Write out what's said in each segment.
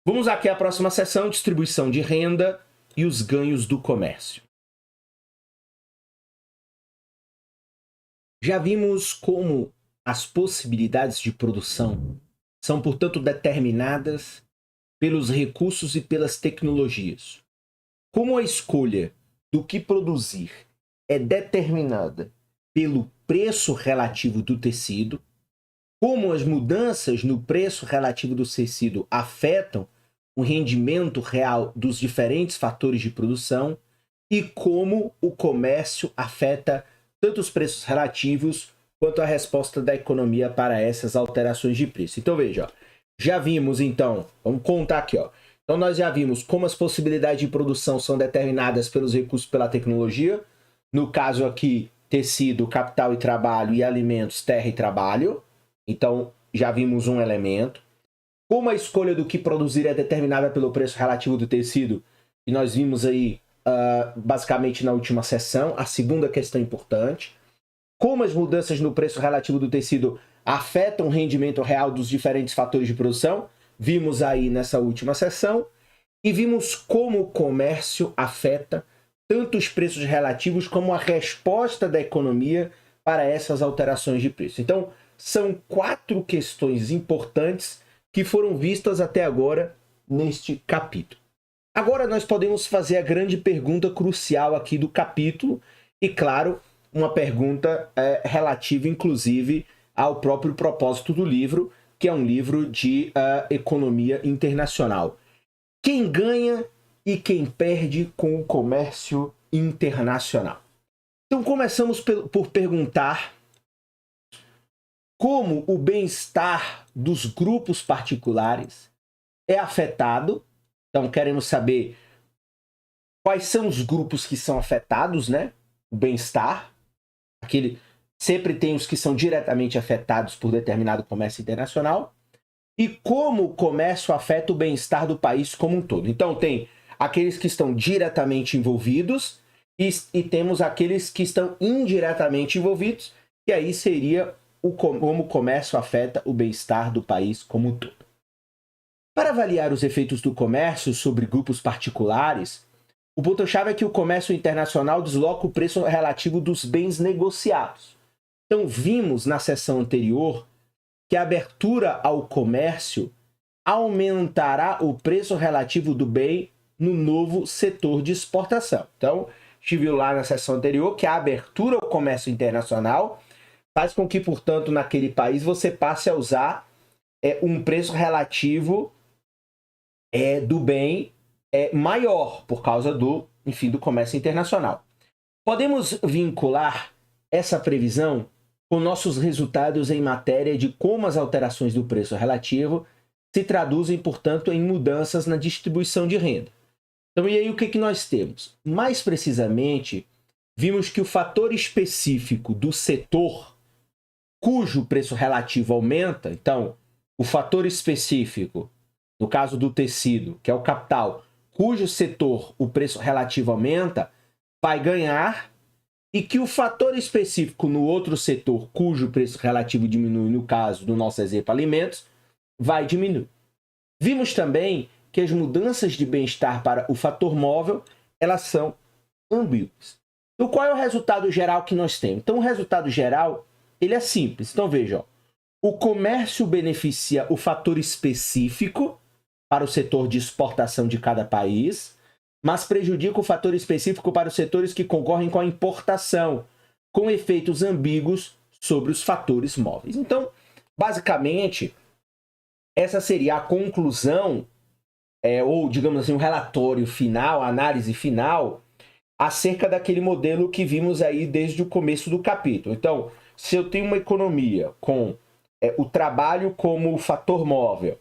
Vamos aqui à próxima seção, distribuição de renda e os ganhos do comércio. Já vimos como as possibilidades de produção são, portanto, determinadas pelos recursos e pelas tecnologias. Como a escolha do que produzir é determinada pelo preço relativo do tecido, como as mudanças no preço relativo do tecido afetam o rendimento real dos diferentes fatores de produção e como o comércio afeta tanto os preços relativos quanto a resposta da economia para essas alterações de preço. Então veja, ó, já vimos então, vamos contar aqui, ó. Então nós já vimos como as possibilidades de produção são determinadas pelos recursos, pela tecnologia. No caso aqui, tecido, capital e trabalho, e alimentos, terra e trabalho. Então já vimos um elemento. Como a escolha do que produzir é determinada pelo preço relativo do tecido, e nós vimos aí basicamente na última sessão, a segunda questão importante. Como as mudanças no preço relativo do tecido afetam o rendimento real dos diferentes fatores de produção, vimos aí nessa última sessão, e vimos como o comércio afeta tanto os preços relativos como a resposta da economia para essas alterações de preço. Então, são 4 questões importantes que foram vistas até agora neste capítulo. Agora nós podemos fazer a grande pergunta crucial aqui do capítulo, e claro, uma pergunta relativa inclusive ao próprio propósito do livro, que é um livro de economia internacional. Quem ganha e quem perde com o comércio internacional? Então começamos por perguntar como o bem-estar dos grupos particulares é afetado. Então queremos saber quais são os grupos que são afetados, né? O bem-estar. Sempre tem os que são diretamente afetados por determinado comércio internacional. E como o comércio afeta o bem-estar do país como um todo. Então tem aqueles que estão diretamente envolvidos e temos aqueles que estão indiretamente envolvidos, que aí seria como o comércio afeta o bem-estar do país como um todo. Para avaliar os efeitos do comércio sobre grupos particulares, o ponto-chave é que o comércio internacional desloca o preço relativo dos bens negociados. Então, vimos na sessão anterior que a abertura ao comércio aumentará o preço relativo do bem no novo setor de exportação. Então, a gente viu lá na sessão anterior que a abertura ao comércio internacional faz com que, portanto, naquele país você passe a usar um preço relativo do bem maior por causa do comércio internacional. Podemos vincular essa previsão com nossos resultados em matéria de como as alterações do preço relativo se traduzem, portanto, em mudanças na distribuição de renda. Então, e aí o que nós temos? Mais precisamente, vimos que o fator específico do setor cujo preço relativo aumenta, então, o fator específico, no caso do tecido, que é o capital, cujo setor o preço relativo aumenta, vai ganhar, e que o fator específico no outro setor, cujo preço relativo diminui, no caso do nosso exemplo alimentos, vai diminuir. Vimos também que as mudanças de bem-estar para o fator móvel, elas são ambíguas. Então, qual é o resultado geral que nós temos? Então, o resultado geral, ele é simples. Então, veja, o comércio beneficia o fator específico para o setor de exportação de cada país, mas prejudica o fator específico para os setores que concorrem com a importação, com efeitos ambíguos sobre os fatores móveis. Então, basicamente, essa seria a conclusão, ou, digamos assim, um relatório final, a análise final, acerca daquele modelo que vimos aí desde o começo do capítulo. Então, se eu tenho uma economia com o trabalho como fator móvel,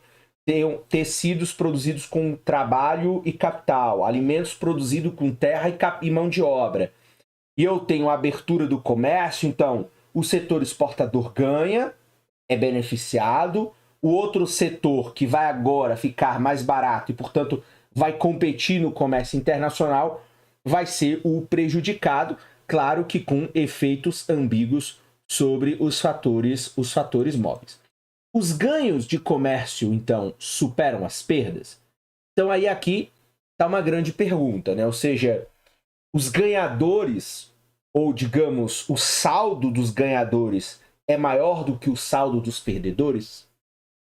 tenho tecidos produzidos com trabalho e capital, alimentos produzidos com terra e mão de obra, e eu tenho a abertura do comércio, então o setor exportador ganha, é beneficiado, o outro setor que vai agora ficar mais barato e, portanto, vai competir no comércio internacional, vai ser o prejudicado, claro que com efeitos ambíguos sobre os fatores móveis. Os ganhos de comércio, então, superam as perdas? Então aí aqui está uma grande pergunta, né? Ou seja, os ganhadores, ou digamos, o saldo dos ganhadores é maior do que o saldo dos perdedores?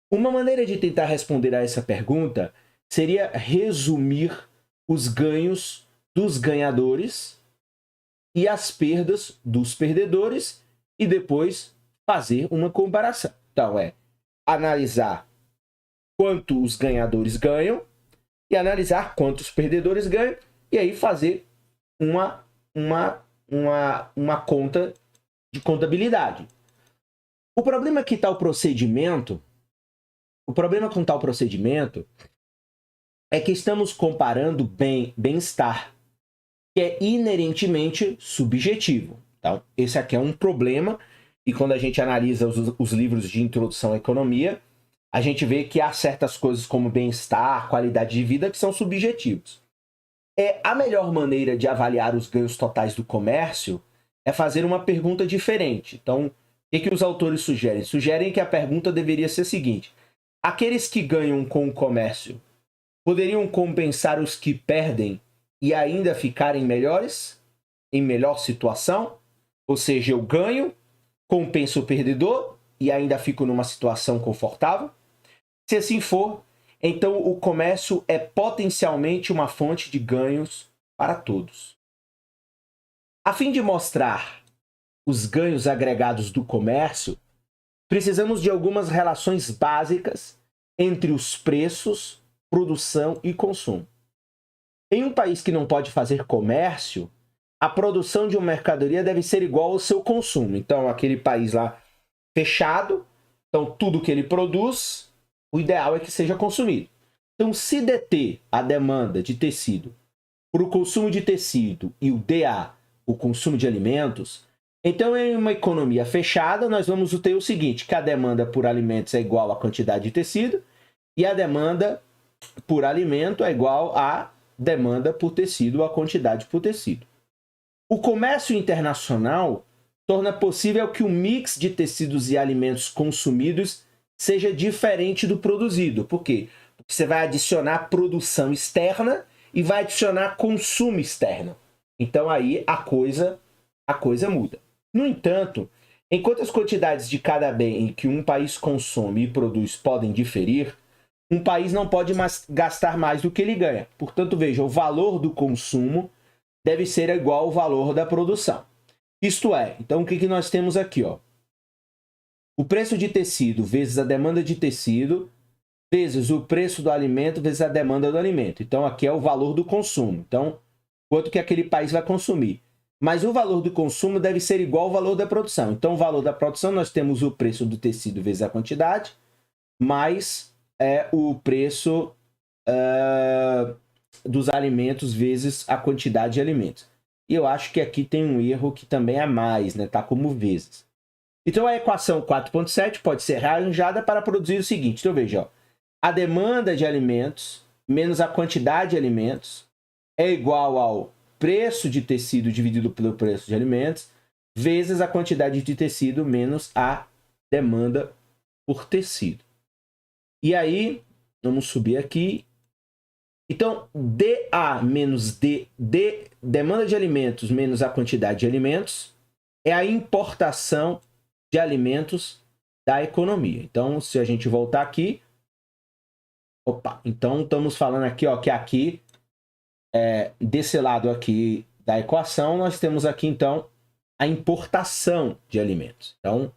Uma maneira de tentar responder a essa pergunta seria resumir os ganhos dos ganhadores e as perdas dos perdedores e depois fazer uma comparação. Então é analisar quanto os ganhadores ganham e analisar quanto os perdedores ganham e aí fazer uma conta de contabilidade. O problema que tal procedimento, o problema com tal procedimento é que estamos comparando bem-estar, que é inerentemente subjetivo. Então, esse aqui é um problema, e quando a gente analisa os livros de introdução à economia, a gente vê que há certas coisas como bem-estar, qualidade de vida, que são subjetivos. A melhor maneira de avaliar os ganhos totais do comércio é fazer uma pergunta diferente. Então, o que os autores sugerem? Sugerem que a pergunta deveria ser a seguinte: aqueles que ganham com o comércio poderiam compensar os que perdem e ainda ficarem melhores, em melhor situação? Ou seja, eu ganho, compenso o perdedor e ainda fico numa situação confortável? Se assim for, então o comércio é potencialmente uma fonte de ganhos para todos. A fim de mostrar os ganhos agregados do comércio, precisamos de algumas relações básicas entre os preços, produção e consumo. Em um país que não pode fazer comércio, a produção de uma mercadoria deve ser igual ao seu consumo. Então, aquele país lá fechado, então tudo que ele produz, o ideal é que seja consumido. Então, se deter a demanda de tecido por o consumo de tecido e o DA, o consumo de alimentos, então em uma economia fechada nós vamos ter o seguinte, que a demanda por alimentos é igual à quantidade de tecido e a demanda por alimento é igual à demanda por tecido, a quantidade por tecido. O comércio internacional torna possível que o mix de tecidos e alimentos consumidos seja diferente do produzido. Por quê? Porque você vai adicionar produção externa e vai adicionar consumo externo. Então aí a coisa muda. No entanto, enquanto as quantidades de cada bem que um país consome e produz podem diferir, um país não pode gastar mais do que ele ganha. Portanto, veja, o valor do consumo deve ser igual ao valor da produção. Isto é, então o que nós temos aqui? O preço de tecido vezes a demanda de tecido vezes o preço do alimento vezes a demanda do alimento. Então, aqui é o valor do consumo. Então, quanto que aquele país vai consumir. Mas o valor do consumo deve ser igual ao valor da produção. Então, o valor da produção, nós temos o preço do tecido vezes a quantidade, mais o preço dos alimentos vezes a quantidade de alimentos. E eu acho que aqui tem um erro que também é mais, né? Tá como vezes. Então, a equação 4.7 pode ser rearranjada para produzir o seguinte. Então, veja, a demanda de alimentos menos a quantidade de alimentos é igual ao preço de tecido dividido pelo preço de alimentos vezes a quantidade de tecido menos a demanda por tecido. E aí, vamos subir aqui. Então, DA menos demanda de alimentos menos a quantidade de alimentos é a importação de alimentos da economia. Então, se a gente voltar aqui, então estamos falando aqui, que aqui, desse lado aqui da equação, nós temos aqui, então, a importação de alimentos. Então,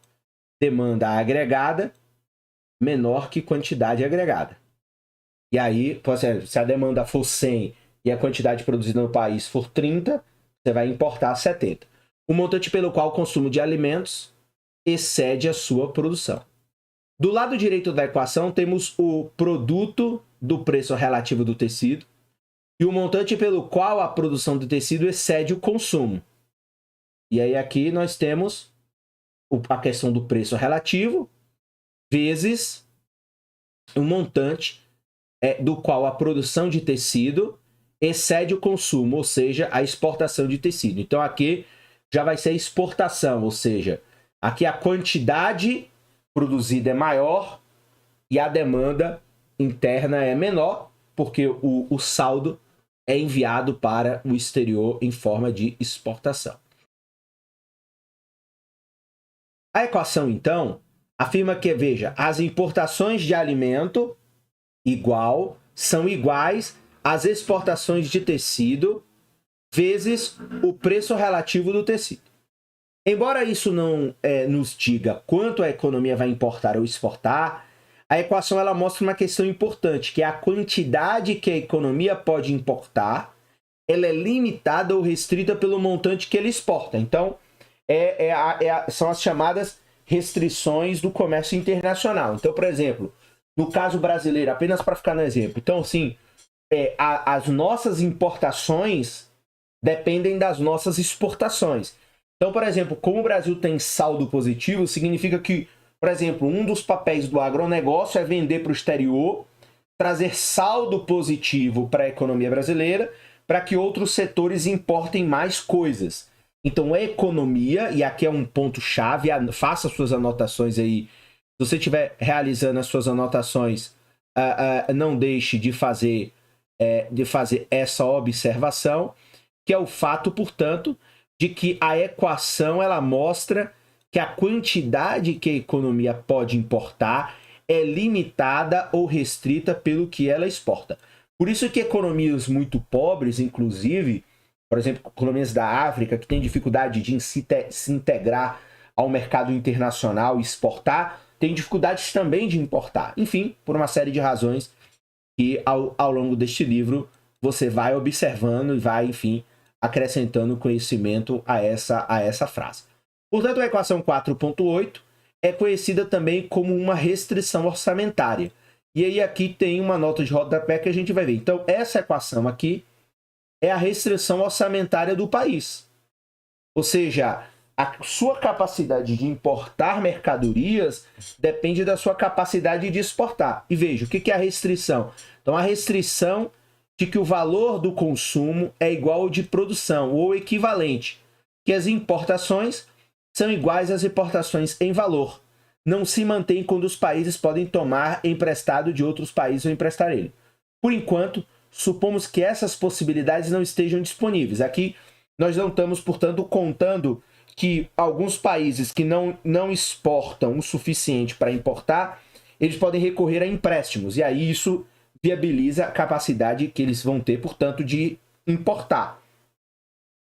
demanda agregada menor que quantidade agregada. E aí, se a demanda for 100 e a quantidade produzida no país for 30, você vai importar 70. O montante pelo qual o consumo de alimentos excede a sua produção. Do lado direito da equação, temos o produto do preço relativo do tecido e o montante pelo qual a produção do tecido excede o consumo. E aí aqui nós temos a questão do preço relativo vezes o montante do qual a produção de tecido excede o consumo, ou seja, a exportação de tecido. Então aqui já vai ser exportação, ou seja, aqui a quantidade produzida é maior e a demanda interna é menor. porque o saldo é enviado para o exterior em forma de exportação. A equação, então, afirma que, veja, as importações de alimento são iguais às exportações de tecido vezes o preço relativo do tecido. Embora isso não nos diga quanto a economia vai importar ou exportar, a equação ela mostra uma questão importante, que é a quantidade que a economia pode importar, ela é limitada ou restrita pelo montante que ele exporta. Então, são as chamadas restrições do comércio internacional. Então, por exemplo, no caso brasileiro, apenas para ficar no exemplo, então, assim, as nossas importações dependem das nossas exportações. Então, por exemplo, como o Brasil tem saldo positivo, significa que, por exemplo, um dos papéis do agronegócio é vender para o exterior, trazer saldo positivo para a economia brasileira, para que outros setores importem mais coisas. Então, a economia, e aqui é um ponto-chave, faça suas anotações aí. Se você estiver realizando as suas anotações, não deixe de fazer essa observação, que é o fato, portanto, de que a equação ela mostra que a quantidade que a economia pode importar é limitada ou restrita pelo que ela exporta. Por isso que economias muito pobres, inclusive, por exemplo, economias da África, que têm dificuldade de se integrar ao mercado internacional e exportar, têm dificuldades também de importar. Enfim, por uma série de razões que ao longo deste livro você vai observando e vai, enfim, acrescentando conhecimento a essa frase. Portanto, a equação 4.8 é conhecida também como uma restrição orçamentária. E aí aqui tem uma nota de rodapé que a gente vai ver. Então, essa equação aqui é a restrição orçamentária do país. Ou seja, a sua capacidade de importar mercadorias depende da sua capacidade de exportar. E veja, o que é a restrição? Então, a restrição de que o valor do consumo é igual ao de produção, ou equivalente, que as importações são iguais às importações em valor. Não se mantém quando os países podem tomar emprestado de outros países ou emprestar ele. Por enquanto, supomos que essas possibilidades não estejam disponíveis. Aqui, nós não estamos, portanto, contando que alguns países que não exportam o suficiente para importar, eles podem recorrer a empréstimos. E aí isso viabiliza a capacidade que eles vão ter, portanto, de importar.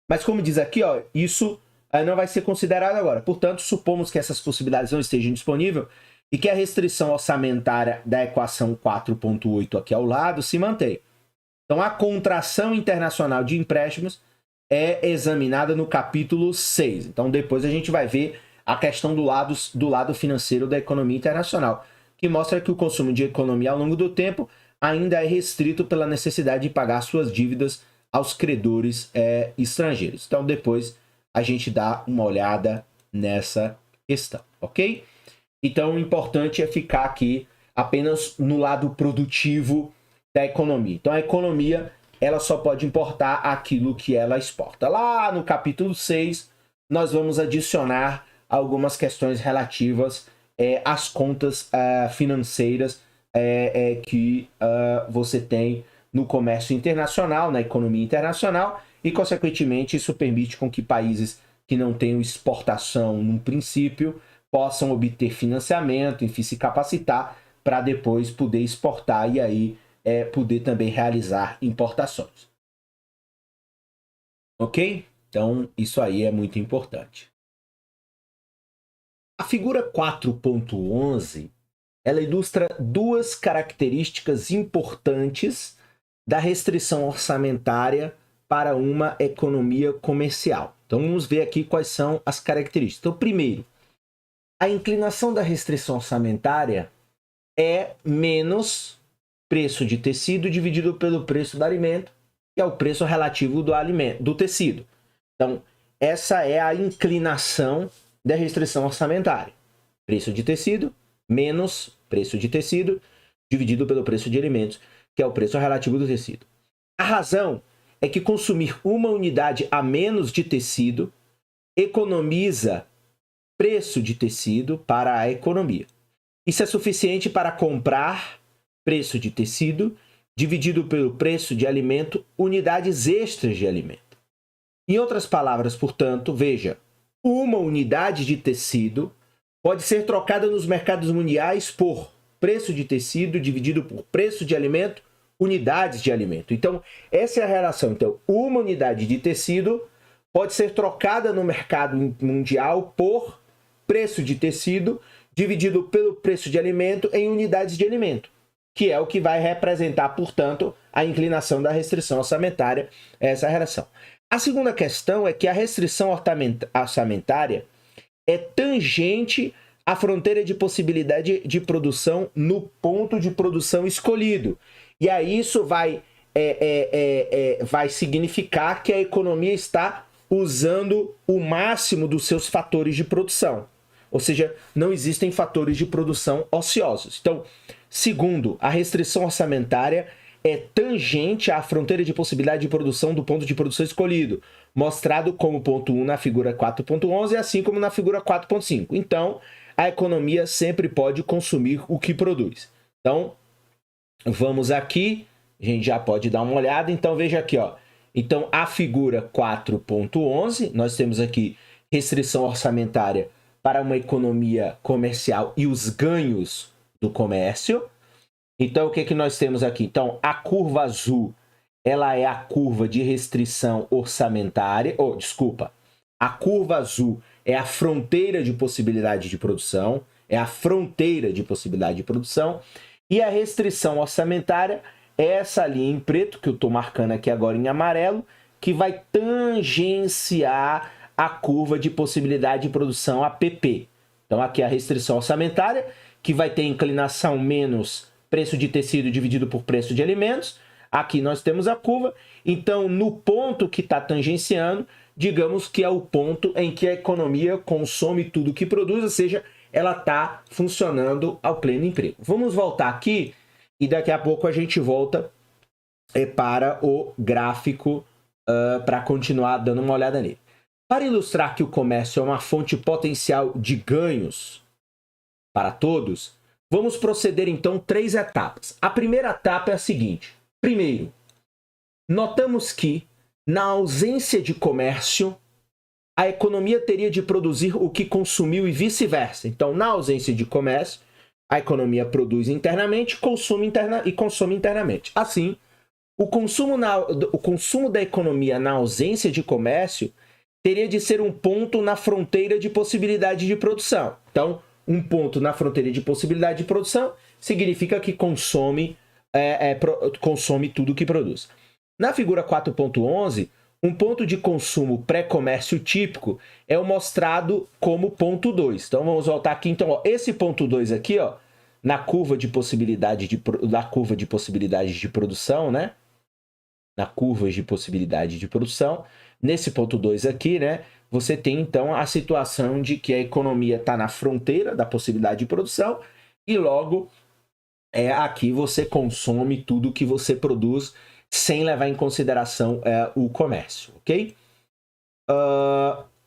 Mas como diz aqui, ó, isso não vai ser considerado agora. Portanto, supomos que essas possibilidades não estejam disponíveis e que a restrição orçamentária da equação 4.8 aqui ao lado se mantém. Então, a contração internacional de empréstimos é examinada no capítulo 6. Então, depois a gente vai ver a questão do lado financeiro da economia internacional, que mostra que o consumo de economia ao longo do tempo ainda é restrito pela necessidade de pagar suas dívidas aos credores estrangeiros. Então, depois a gente dá uma olhada nessa questão, ok? Então, o importante é ficar aqui apenas no lado produtivo da economia. Então, a economia ela só pode importar aquilo que ela exporta. Lá no capítulo 6, nós vamos adicionar algumas questões relativas às contas financeiras que você tem no comércio internacional, na economia internacional, e, consequentemente, isso permite com que países que não tenham exportação no princípio possam obter financiamento, enfim, se capacitar para depois poder exportar e aí poder também realizar importações. Ok? Então, isso aí é muito importante. A figura 4.11 ela ilustra duas características importantes da restrição orçamentária para uma economia comercial. Então, vamos ver aqui quais são as características. Então, primeiro, a inclinação da restrição orçamentária é menos preço de tecido dividido pelo preço do alimento, que é o preço relativo do tecido. Então, essa é a inclinação da restrição orçamentária. Preço de tecido menos preço de tecido dividido pelo preço de alimentos, que é o preço relativo do tecido. A razão é que consumir uma unidade a menos de tecido economiza preço de tecido para a economia. Isso é suficiente para comprar preço de tecido dividido pelo preço de alimento, unidades extras de alimento. Em outras palavras, portanto, veja, uma unidade de tecido pode ser trocada nos mercados mundiais por preço de tecido dividido por preço de alimento, unidades de alimento. Então, essa é a relação. Então, uma unidade de tecido pode ser trocada no mercado mundial por preço de tecido dividido pelo preço de alimento em unidades de alimento, que é o que vai representar, portanto, a inclinação da restrição orçamentária, essa relação. A segunda questão é que a restrição orçamentária é tangente à fronteira de possibilidade de produção no ponto de produção escolhido. E aí isso vai significar que a economia está usando o máximo dos seus fatores de produção. Ou seja, não existem fatores de produção ociosos. Então, segundo, a restrição orçamentária é tangente à fronteira de possibilidade de produção do ponto de produção escolhido, mostrado como ponto 1 na figura 4.11, assim como na figura 4.5. Então, a economia sempre pode consumir o que produz. Então, vamos aqui, a gente já pode dar uma olhada. Então, veja aqui, ó. Então, a figura 4.11, nós temos aqui restrição orçamentária para uma economia comercial e os ganhos do comércio. Então, o que nós temos aqui? Então, a curva azul, ela é a curva de restrição orçamentária. A curva azul é a fronteira de possibilidade de produção. É a fronteira de possibilidade de produção. E a restrição orçamentária é essa linha em preto, que eu estou marcando aqui agora em amarelo, que vai tangenciar a curva de possibilidade de produção, a PP. Então, aqui é a restrição orçamentária, que vai ter inclinação menos preço de tecido dividido por preço de alimentos. Aqui nós temos a curva. Então, no ponto que está tangenciando, digamos que é o ponto em que a economia consome tudo que produz, ou seja, ela está funcionando ao pleno emprego. Vamos voltar aqui e daqui a pouco a gente volta para o gráfico para continuar dando uma olhada nele. Para ilustrar que o comércio é uma fonte potencial de ganhos para todos, vamos proceder então 3 etapas. A primeira etapa é a seguinte. Primeiro, notamos que, na ausência de comércio, a economia teria de produzir o que consumiu e vice-versa. Então, na ausência de comércio, a economia produz internamente e consome internamente. Assim, o consumo da economia na ausência de comércio teria de ser um ponto na fronteira de possibilidade de produção. Então, um ponto na fronteira de possibilidade de produção significa que consome tudo que produz. Na figura 4.11, um ponto de consumo pré-comércio típico é o mostrado como ponto 2. Então, vamos voltar aqui. Então, ó, esse ponto 2 aqui, ó, na curva de possibilidade de produção, né? Na curva de possibilidade de produção, nesse ponto 2 aqui, né? Você tem, então, a situação de que a economia está na fronteira da possibilidade de produção e, logo, aqui você consome tudo que você produz sem levar em consideração o comércio, ok?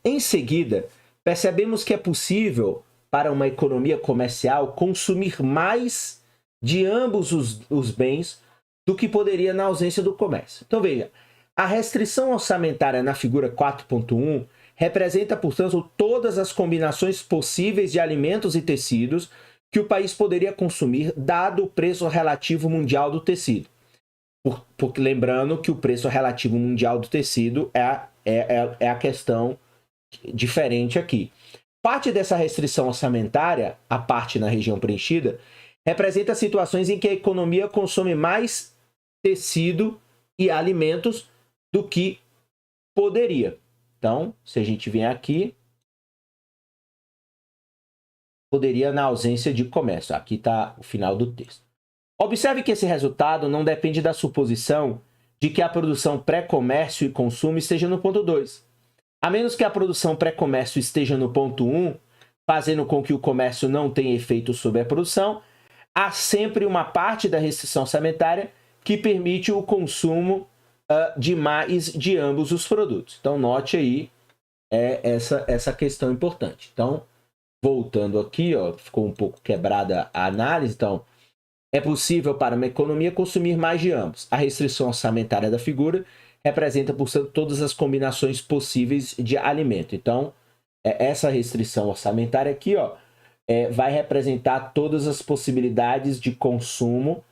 Em seguida, percebemos que é possível para uma economia comercial consumir mais de ambos os bens do que poderia na ausência do comércio. Então, veja, a restrição orçamentária na figura 4.1 representa, portanto, todas as combinações possíveis de alimentos e tecidos que o país poderia consumir, dado o preço relativo mundial do tecido. Porque lembrando que o preço relativo mundial do tecido é a questão diferente aqui. Parte dessa restrição orçamentária, a parte na região preenchida, representa situações em que a economia consome mais tecido e alimentos do que poderia. Então, se a gente vier aqui, poderia na ausência de comércio. Aqui está o final do texto. Observe que esse resultado não depende da suposição de que a produção pré-comércio e consumo esteja no ponto 2. A menos que a produção pré-comércio esteja no ponto 1, fazendo com que o comércio não tenha efeito sobre a produção, há sempre uma parte da restrição orçamentária que permite o consumo de mais de ambos os produtos. Então, note aí essa questão importante. Então, voltando aqui, ó, ficou um pouco quebrada a análise. Então, É possível para uma economia consumir mais de ambos. A restrição orçamentária da figura representa, portanto, todas as combinações possíveis de alimento. Então, essa restrição orçamentária aqui, ó, vai representar todas as possibilidades de consumo,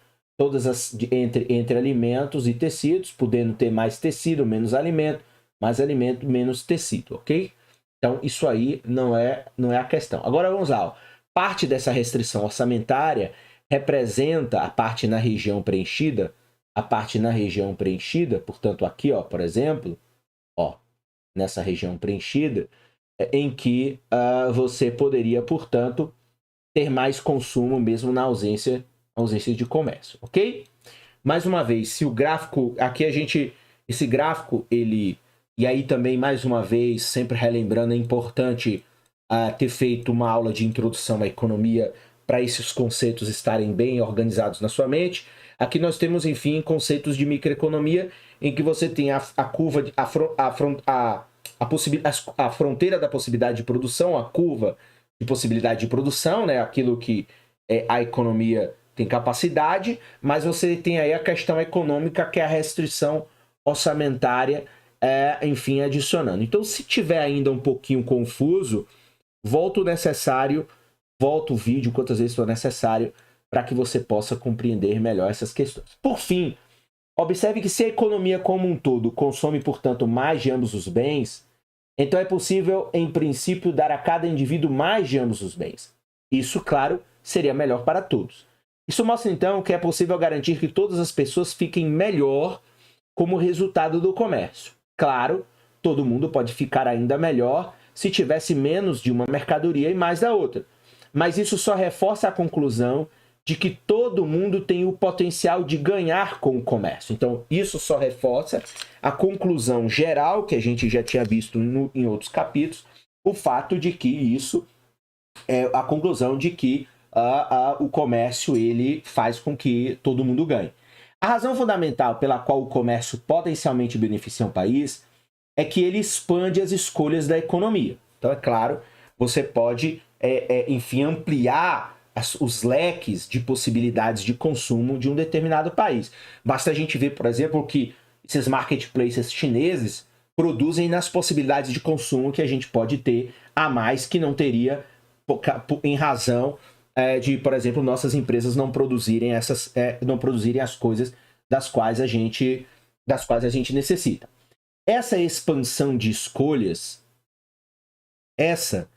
entre alimentos e tecidos, podendo ter mais tecido, menos alimento, mais alimento, menos tecido, ok? Então, isso aí não é a questão. Agora vamos lá. Ó. Parte dessa restrição orçamentária representa a parte na região preenchida, portanto, aqui, ó, por exemplo, ó, nessa região preenchida, em que você poderia, portanto, ter mais consumo mesmo na ausência de comércio, ok? Mais uma vez, se o gráfico, aqui esse gráfico, e aí também, mais uma vez, sempre relembrando, é importante ter feito uma aula de introdução à economia para esses conceitos estarem bem organizados na sua mente. Aqui nós temos, enfim, conceitos de microeconomia, em que você tem a curva, a fronteira da possibilidade de produção, a curva de possibilidade de produção, né? Aquilo que a economia tem capacidade, mas você tem aí a questão econômica, que é a restrição orçamentária, enfim, adicionando. Então, se tiver ainda um pouquinho confuso, volta o vídeo quantas vezes for necessário para que você possa compreender melhor essas questões. Por fim, observe que se a economia como um todo consome, portanto, mais de ambos os bens, então é possível, em princípio, dar a cada indivíduo mais de ambos os bens. Isso, claro, seria melhor para todos. Isso mostra, então, que é possível garantir que todas as pessoas fiquem melhor como resultado do comércio. Claro, todo mundo pode ficar ainda melhor se tivesse menos de uma mercadoria e mais da outra. Mas isso só reforça a conclusão de que todo mundo tem o potencial de ganhar com o comércio. Então, isso só reforça a conclusão geral, que a gente já tinha visto em outros capítulos, o fato de que isso é a conclusão de que o comércio ele faz com que todo mundo ganhe. A razão fundamental pela qual o comércio potencialmente beneficia um país é que ele expande as escolhas da economia. Então, é claro, você pode, enfim, ampliar os leques de possibilidades de consumo de um determinado país. Basta a gente ver, por exemplo, que esses marketplaces chineses produzem nas possibilidades de consumo que a gente pode ter a mais que não teria em razão de, por exemplo, nossas empresas não produzirem as coisas das quais a gente necessita. Essa expansão de escolhas, essa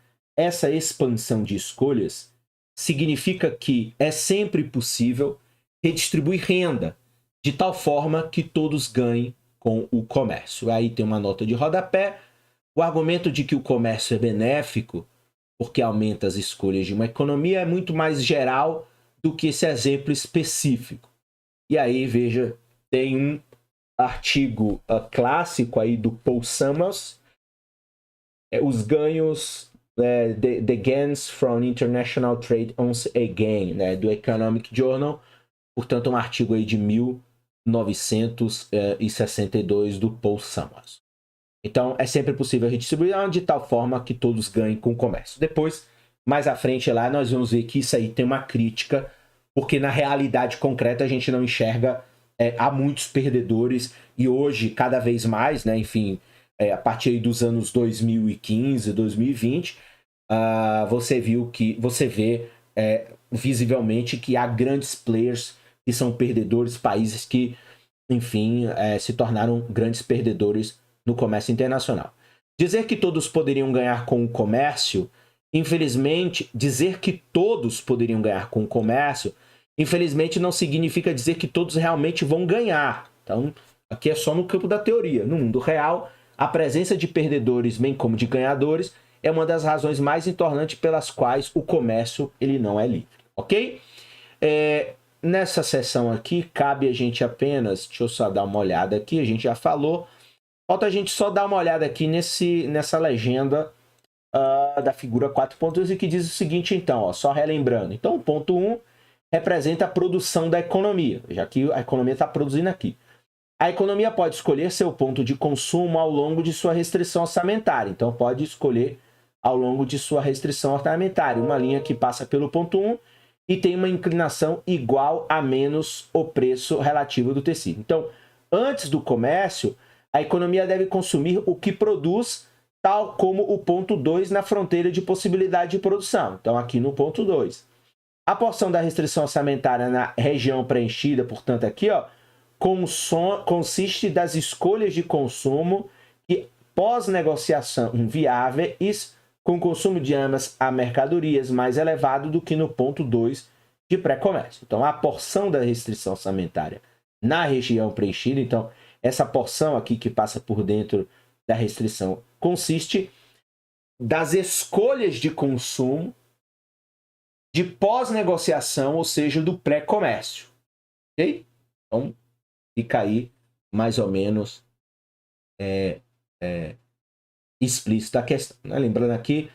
expansão de escolhas significa que é sempre possível redistribuir renda de tal forma que todos ganhem com o comércio. Aí tem uma nota de rodapé. O argumento de que o comércio é benéfico porque aumenta as escolhas de uma economia é muito mais geral do que esse exemplo específico. E aí, veja, tem um artigo clássico aí do Paul Summers, os ganhos, the gains from international trade once again, né, do Economic Journal, portanto um artigo aí de 1962 do Paul Summers. Então é sempre possível redistribuir de tal forma que todos ganhem com o comércio. Depois, mais à frente lá, nós vamos ver que isso aí tem uma crítica, porque na realidade concreta a gente não enxerga, há muitos perdedores, e hoje cada vez mais, né, enfim, a partir aí dos anos 2015, 2020, você vê visivelmente que há grandes players que são perdedores, países que, enfim, se tornaram grandes perdedores no comércio internacional. Dizer que todos poderiam ganhar com o comércio, infelizmente, infelizmente não significa dizer que todos realmente vão ganhar. Então, aqui é só no campo da teoria. No mundo real, a presença de perdedores, bem como de ganhadores, é uma das razões mais importantes pelas quais o comércio ele não é livre, ok? Nessa sessão aqui, cabe a gente apenas, deixa eu só dar uma olhada aqui, a gente já falou, falta a gente só dar uma olhada aqui nessa legenda da figura 4.2, que diz o seguinte, então, ó, só relembrando. Então, o ponto 1 representa a produção da economia, já que a economia está produzindo aqui. A economia pode escolher seu ponto de consumo ao longo de sua restrição orçamentária. Então, pode escolher ao longo de sua restrição orçamentária uma linha que passa pelo ponto 1 e tem uma inclinação igual a menos o preço relativo do tecido. Então, antes do comércio, a economia deve consumir o que produz, tal como o ponto 2 na fronteira de possibilidade de produção. Então, aqui no ponto 2. A porção da restrição orçamentária na região preenchida, portanto, aqui, ó, consiste das escolhas de consumo que, pós-negociação viáveis, com consumo de ambas a mercadorias mais elevado do que no ponto 2 de pré-comércio. Então, a porção da restrição orçamentária na região preenchida, então, essa porção aqui que passa por dentro da restrição consiste das escolhas de consumo de pós-negociação, ou seja, do pré-comércio. Ok? Então, fica aí mais ou menos explícita a questão. Né? Lembrando aqui,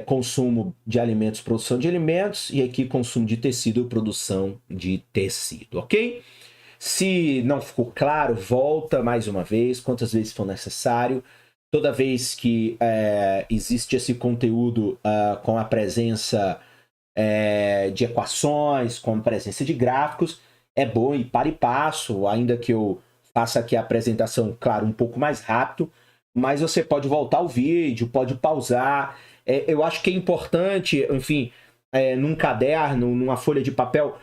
consumo de alimentos, produção de alimentos, e aqui consumo de tecido, produção de tecido, ok? Se não ficou claro, volta mais uma vez, quantas vezes for necessário. Toda vez que existe esse conteúdo com a presença de equações, com a presença de gráficos, é bom ir para e passo, ainda que eu faça aqui a apresentação, claro, um pouco mais rápido, mas você pode voltar ao vídeo, pode pausar. Eu acho que é importante, enfim, num caderno, numa folha de papel,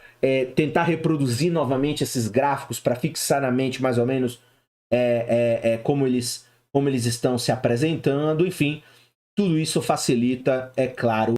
tentar reproduzir novamente esses gráficos para fixar na mente mais ou menos como eles estão se apresentando. Enfim, tudo isso facilita, é claro,